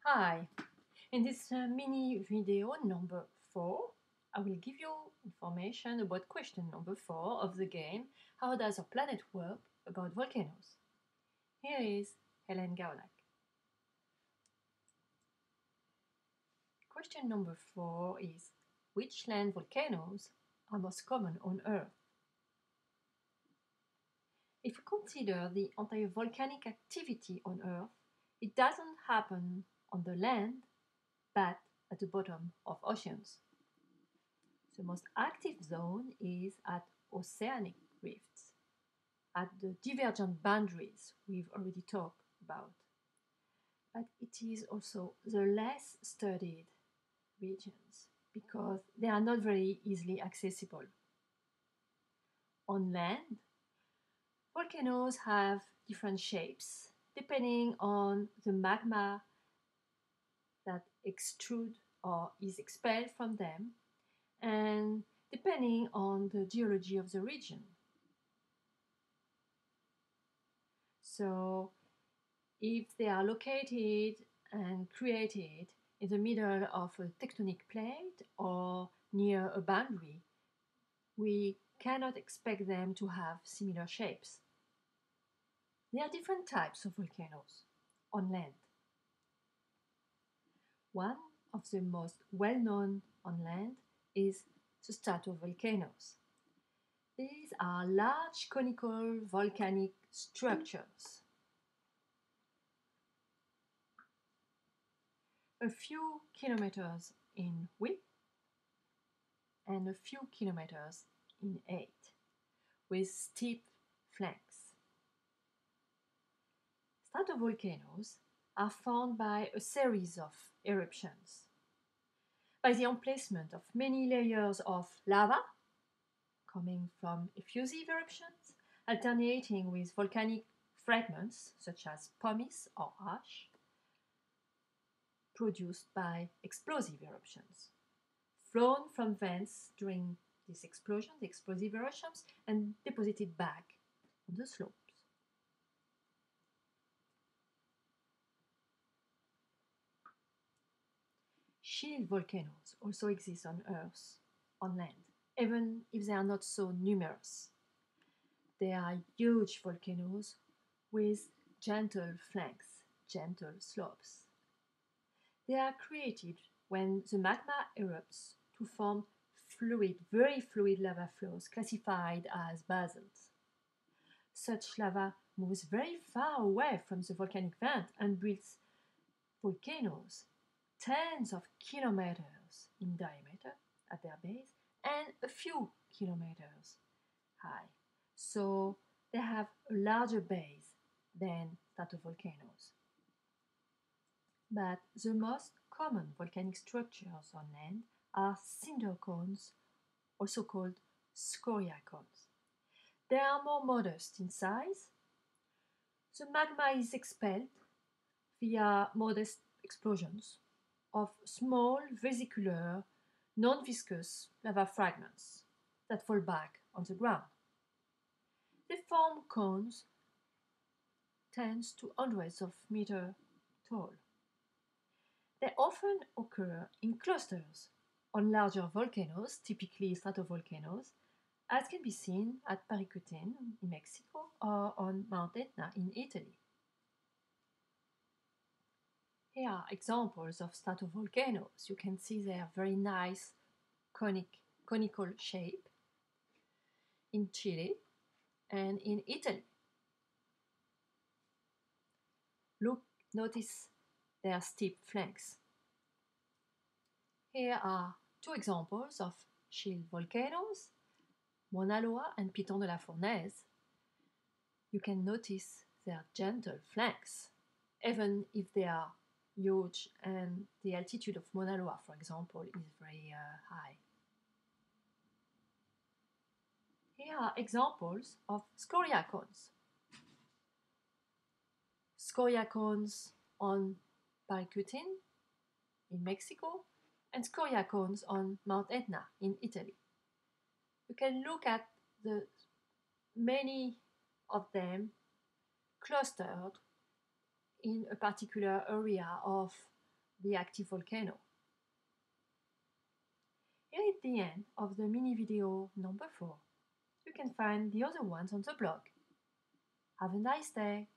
Hi, in this mini video number 4, I will give you information about question number 4 of the game, How does our planet work about volcanoes? Here is Hélène Gaonac'h. Question number 4 is, which land volcanoes are most common on Earth? If we consider the entire volcanic activity on Earth, it doesn't happen on the land, but at the bottom of oceans. The most active zone is at oceanic rifts, at the divergent boundaries we've already talked about. But it is also the less studied regions because they are not very easily accessible. On land, volcanoes have different shapes depending on the magma that extrude or is expelled from them and depending on the geology of the region. So if they are located and created in the middle of a tectonic plate or near a boundary, we cannot expect them to have similar shapes. There are different types of volcanoes on land. One of the most well-known on land is the stratovolcanoes. These are large conical volcanic structures. A few kilometers in width and a few kilometers in height, with steep flanks. Stratovolcanoes are formed by a series of eruptions, by the emplacement of many layers of lava coming from effusive eruptions, alternating with volcanic fragments such as pumice or ash, produced by explosive eruptions, flown from vents during this explosion, the explosive eruptions, and deposited back on the slopes. Shield volcanoes also exist on Earth, on land, even if they are not so numerous. They are huge volcanoes with gentle flanks, gentle slopes. They are created when the magma erupts to form fluid, very fluid lava flows classified as basalts. Such lava moves very far away from the volcanic vent and builds volcanoes tens of kilometers in diameter at their base and a few kilometers high. So they have a larger base than stratovolcanoes. But the most common volcanic structures on land are cinder cones, also called scoria cones. They are more modest in size. The magma is expelled via modest explosions of small vesicular, non-viscous lava fragments that fall back on the ground. They form cones tens to hundreds of meters tall. They often occur in clusters on larger volcanoes, typically stratovolcanoes, as can be seen at Paricutin in Mexico or on Mount Etna in Italy. Here are examples of stratovolcanoes. You can see their very nice conical shape in Chile and in Italy. Notice their steep flanks. Here are two examples of shield volcanoes, Mauna Loa and Piton de la Fournaise. You can notice their gentle flanks, even if they are huge and the altitude of Mauna Loa, for example, is very high. Here are examples of scoria cones. Scoria cones on Paricutin in Mexico and scoria cones on Mount Etna in Italy. You can look at the many of them clustered in a particular area of the active volcano. Here at the end of the mini video number 4. You can find the other ones on the blog. Have a nice day!